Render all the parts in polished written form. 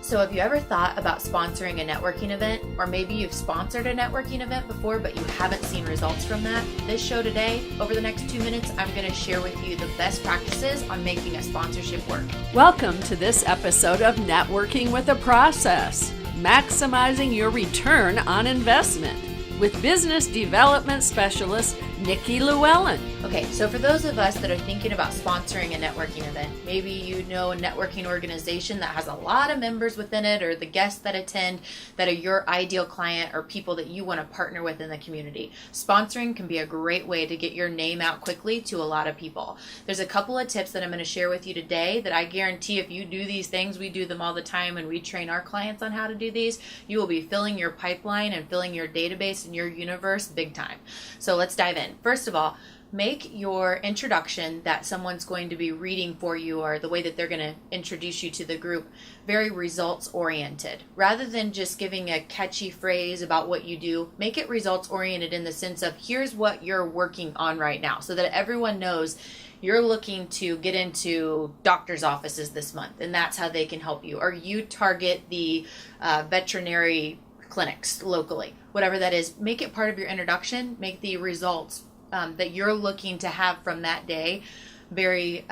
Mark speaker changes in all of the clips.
Speaker 1: So have you ever thought about sponsoring a networking event? Or maybe you've sponsored a networking event before, but you haven't seen results from that? This show today, over the next 2 minutes, I'm going to share with you the best practices on making a sponsorship work.
Speaker 2: Welcome to this episode of Networking with a Process, maximizing your return on investment with business development specialist Nikki Llewellyn.
Speaker 1: Okay, so for those of us that are thinking about sponsoring a networking event, maybe you know a networking organization that has a lot of members within it, or the guests that attend that are your ideal client or people that you want to partner with in the community. Sponsoring can be a great way to get your name out quickly to a lot of people. There's a couple of tips that I'm going to share with you today that I guarantee if you do these things, we do them all the time and we train our clients on how to do these, you will be filling your pipeline and filling your database and your universe big time. So let's dive in. First of all, make your introduction that someone's going to be reading for you, or the way that they're going to introduce you to the group, very results oriented. Rather than just giving a catchy phrase about what you do, make it results oriented in the sense of here's what you're working on right now, so that everyone knows you're looking to get into doctor's offices this month and that's how they can help you. Or you target the veterinary clinics locally, whatever that is. Make it part of your introduction. Make the results that you're looking to have from that day very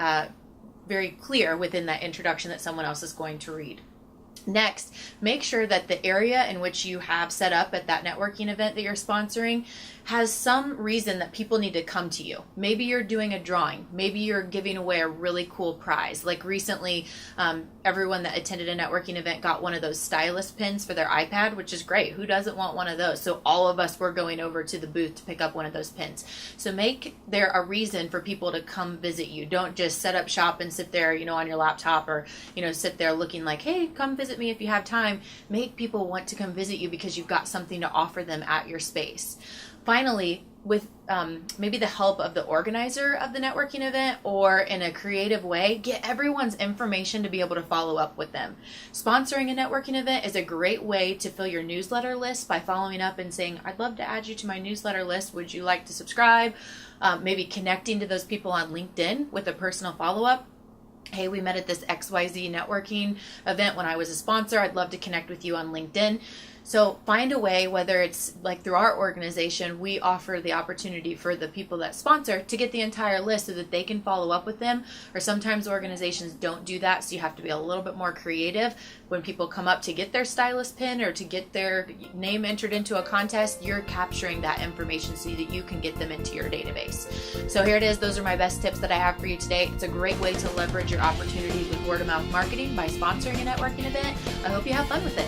Speaker 1: clear within that introduction that someone else is going to read. Next, make sure that the area in which you have set up at that networking event that you're sponsoring has some reason that people need to come to you. Maybe you're doing a drawing. Maybe you're giving away a really cool prize. Like recently, everyone that attended a networking event got one of those stylus pins for their iPad, which is great. Who doesn't want one of those? So all of us were going over to the booth to pick up one of those pins. So make there a reason for people to come visit you. Don't just set up shop and sit there, on your laptop, or, sit there looking like, hey, come visit me if you have time. Make people want to come visit you because you've got something to offer them at your space. Finally, with maybe the help of the organizer of the networking event, or in a creative way, get everyone's information to be able to follow up with them. Sponsoring a networking event is a great way to fill your newsletter list by following up and saying, I'd love to add you to my newsletter list. Would you like to subscribe? Maybe connecting to those people on LinkedIn with a personal follow-up. Hey, we met at this XYZ networking event when I was a sponsor. I'd love to connect with you on LinkedIn. So find a way, whether it's like through our organization, we offer the opportunity for the people that sponsor to get the entire list so that they can follow up with them. Or sometimes organizations don't do that, so you have to be a little bit more creative. When people come up to get their stylus pin or to get their name entered into a contest, you're capturing that information so that you can get them into your database. So here it is. Those are my best tips that I have for you today. It's a great way to leverage your opportunities with word of mouth marketing by sponsoring a networking event. I hope you have fun with it.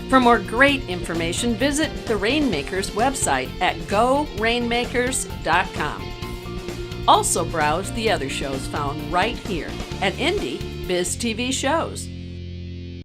Speaker 2: For more great information, visit the Rainmakers website at gorainmakers.com. Also browse the other shows found right here at Indie Biz TV Shows.